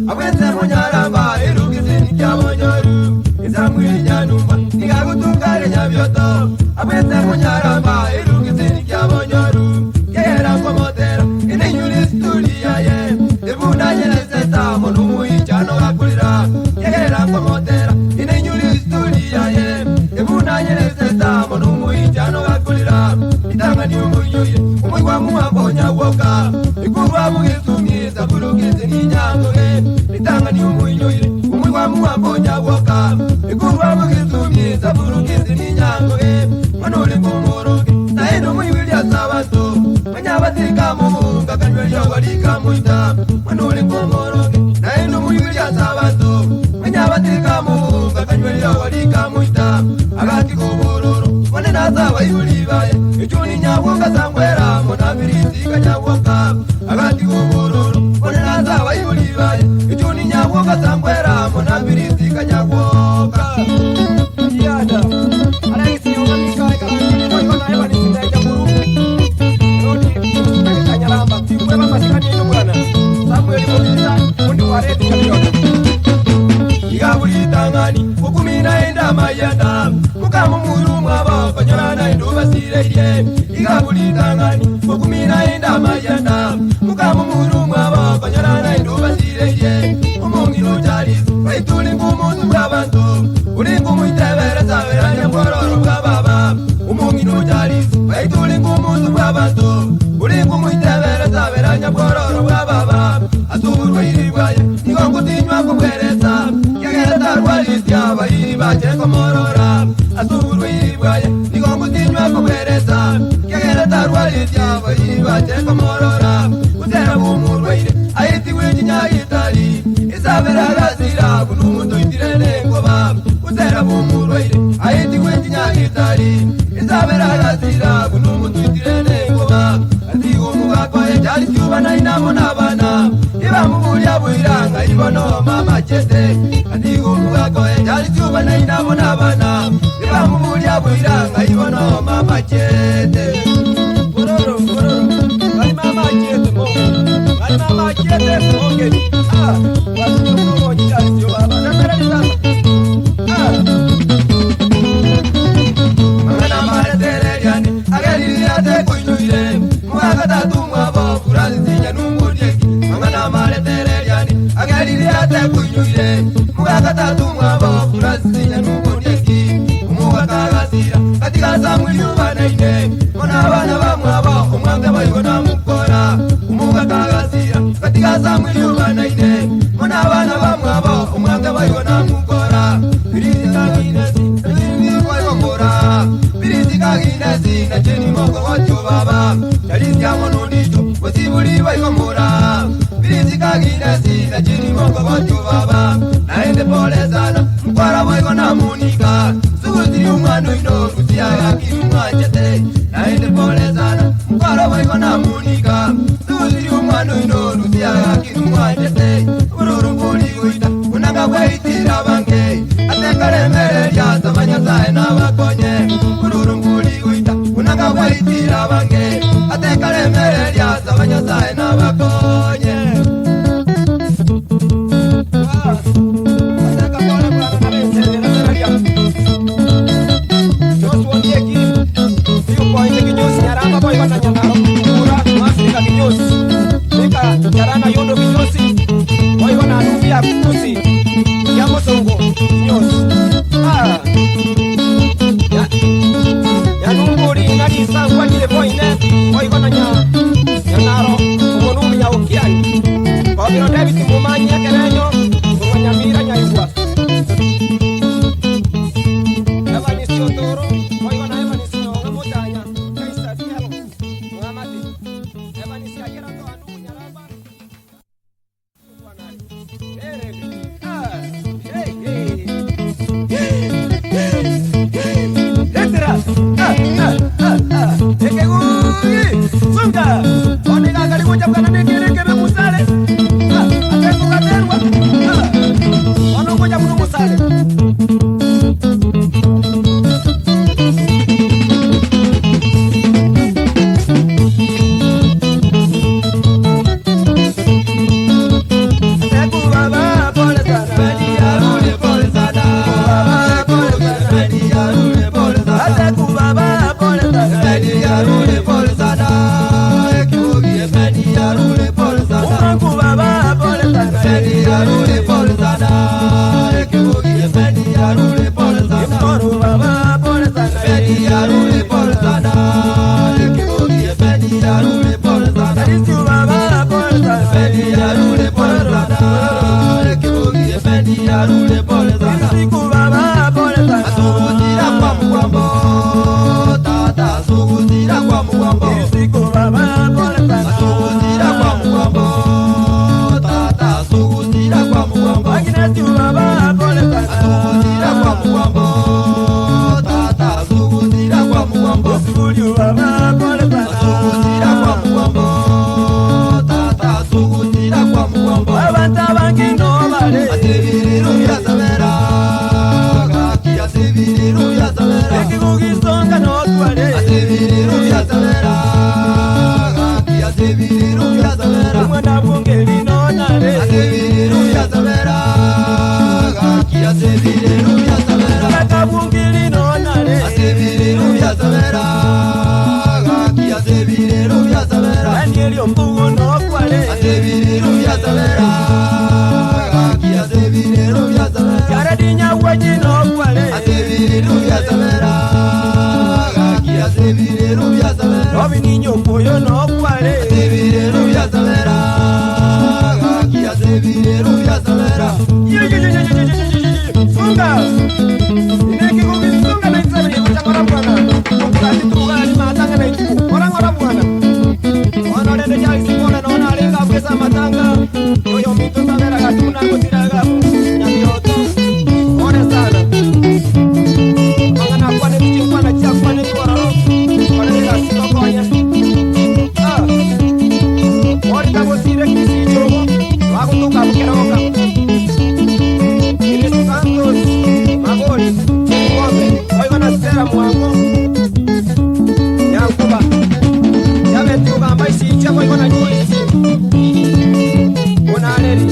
Abwete munyaramba erukizini kyabonyoru Izamwili nyanumba Nigagutungare nyabyoto Abwete munyaramba erukizini kyabonyoru Yera komotera Inenyuli stulia ye Ebuna nyeleseta Monumu ichano gakulira Yera komotera Inenyuli stulia ye Ebuna nyeleseta Monumu ichano gakulira Itanga ni umuyuye Umuywa muwabonya woka Ikuwa mugitumisa Bulukizini nyangoge Itanga ni umuyuye Umuywa muwabonya woka Ikuwa mugitumisa Bulukizini nyangoge Manole kumoroge Naino muyuye sabato Manyabatika mumunga Kanwe yogalika muita Manole kumoroge Naino muyuye sabato Manyabatika mumunga Kanwe yogalika muita Agati kubururu Manena zaba yulibaye Ichuni nyawoka sangwera Monabirisi kanyawoka Agati kubururu Manena zaba yulibaye Ichuni nyawoka sangwera Monabirisi kanyawoka Yada Alaisi yoga mishai Kona ewa nisinda ijaburu Rodi Kanyaramba Tiwe mama sikani ino bwana Samueli Mokisa Mundi wareti kabiyoka Igabulitangani Kukumina enda mayanda Mukamu muru mwaba Kanyarana endo basireye Igabulitangani Kukumina enda mayanda Mukamu muru mwaba Kanyarana endo basireye Umungiro chalizi Waituli ngumuzu bwabantu Ulingu muitebere sabera nyambororo bwababa Umungiro chalizi Waituli ngumuzu bwabantu Ulingu muitebere sabera nyambororo bwababa Asurwe iribwaye Nigongu tinywa kubwereza Yagereta rwalisya Bayiri bacheko morora Asurwe iribwaye Nigongu tinywa kubwereza Yagereta rwalisya Bayiri bacheko morora Utera bumurweire Aiti wijinya itali Isabera razira Bunumuto itirene ngoba Utera bumurweire Aiti wijinya itali Isabera razira Bunumuto itirene ngoba Atigo mugakwaye Jali syuba na inamo nabana Iba mubulya bwiranga Ibono mama chete Atigo mugakwaye Jali syuba na inamo nabana Iba mubulya bwiranga Ibono mama chete Bororo Bali mama chete mo Bali mama chete mo Watu mkoko Jali syuba Namera nizama Mangana mare tere yani Ageli ate kuinuire Mwagata tumwabo Furazi sinya nungurieki Mangana mare tere yani Ageli ate kuinuire Mwagata tumwabo Furazi sinya nungurieki Umuga kagasira Katika samwili ubanaine Mona abana bamwabo Umwanga bayigona mukora Umuga kagasira Katika samwili ubanaine Mona abana bamwabo Umwanga bayigona mukora Birisi kaginesi Birisi kwa yongora Birisi kaginesi Na cheni moko wacho baba Jalisi ya mononicho Wasibuli bayigomora Birisi kaginesi Na cheni moko wacho baba Naende pole sana Mkwara bayigona munika Sugutiri umwano ino Rusia yakiri umwachete Naende pole sana Mkwara bayigona munika Sugutiri umwano ino Rusia yakiri umwachete Ururu mbuli uita Unanga weitira bange Atekare mere ya Samanya sae na wakonye Ururu mbuli uita Unanga weitira bange Atekare mere ya Samanya sae na wakonye Ateka pole kwa nabense na seraria Josu ondieki Siu kwa inde kinyosi Nyaramba kwa iwana nyanaro Kura Masika kinyosi Nika nyarana yondo kinyosi Kwa iwana anubia kusi Yamo songo kinyosi Yanunguri Nagisa kwa jile poine Kwa iwana nyanaro Umonumi ya ukiani Kwa kino David Mumanyi ya kerenyo Kwa nyamira nyaigwa Evanisio toro Kwa iwana evanisio Ngamotanya Kaisa fialo Muhamadi Evanisio ajera to anu Nyaramba Baba Efendi arule pole sana, Kibugi Efendi arule pole sana, Moro baba pole sana, Efendi arule pole sana, Kibugi Efendi arule pole sana, Isu baba pole sana, Efendi arule pole sana, Kibugi Efendi arule pole sana, Siku baba pole sana, Asugutira kwa mkwambo, Tata asugutira kwa mkwambo, Siku baba pole sana, Asugutira kwa mkwambo, Tata asugutira kwa mkwambo, Aginesi baba pole sana, Asugutira kwa mkwambo, Tata asugutira kwa mkwambo, Asugutira baba pole sana, Asugutira kwa mkwambo, Tata asugutira kwa mkwambo, Abanta bangino bale, Asebiriru ya sabera, Gaki asebiriru ya sabera, Ekibugi songa no twale, Asebiriru ya sabera, Gaki asebiriru ya sabera, Mwana bungeli no nare, Asebiriru ya sabera, Gaki asebiriru ya sabera, Kaka bungeli no nare, Asebiriru ya sabera, Gaki asebiriru ya sabera, Danieli ombugu no kwale, Asebiriru ya sabera, Gaki asebiriru ya sabera, Yaradinya waji no kwale, Asebiriru ya sabera, Gaki asebiriru ya sabera, Robi niño pollo no kwale, Asebiriru ya sabera, Gaki asebiriru ya sabera, Sunga Ineki kuki sunga na itsabe yekuchangora bwana, Kukati tuga ni matanga na ikiku, Orang-orang bwana, Ono nende jai simona nona alinga pesa matanga, Yoyo mito sabera katuna kutiraga, Nyamioto, One sana, Mangana kwane kuchikwana chia kwane tuwararo, Kwane nila siko konya, Ori kabo sire kisi chogo, Waku tuka bukeroka, Iris Santos, Magoli, Ngombe, Oigona Sera Mwango, Nyankuba, Yabeti ugamba isicha Oigona Julisi, Unaleri,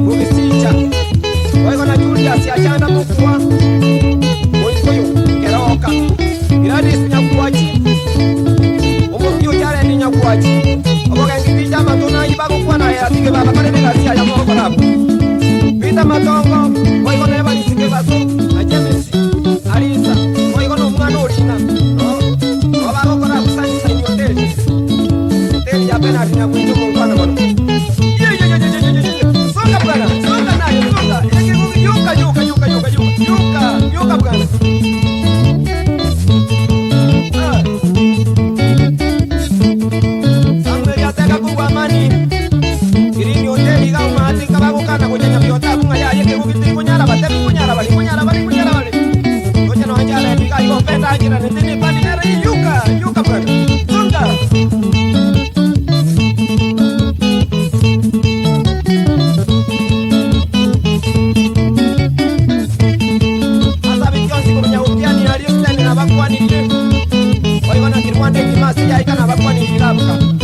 Ugisicha, Oigona Julius Yachanda Mukua, Uikuyu, Keroka, Gladys Nyakuachi, Umurkiu Jarendi Nyakuachi, Oboga Ngipija Matuna Ibago Kwana ya Sige Baba Karene Garcia ya Moko Rabu, Pita Matongo, Oigona Eva Nisike Baso, Ajemesi, Arisa, Oigona Umano Orina, Obago Kona Kusani Saini Hotel, Hotel ya Bena Rina Mwinjo Mungwana Mano. Songa bwana, songa nayo, songa, yuka bwana. Samwe ya teka kuwa mani, Girini Hotel iga umati kabagukana kujanya biota bunga ya yeke kukitiri kunyara bali. Kocha no anjala ndiga igo peta ajira nendini pani nera yuka bwana. Songa. Asabi kionsi kumenya utiani aliyostani na bakwani nile. Oigona kirwande kimasi ya ikana bakwani nirabuka.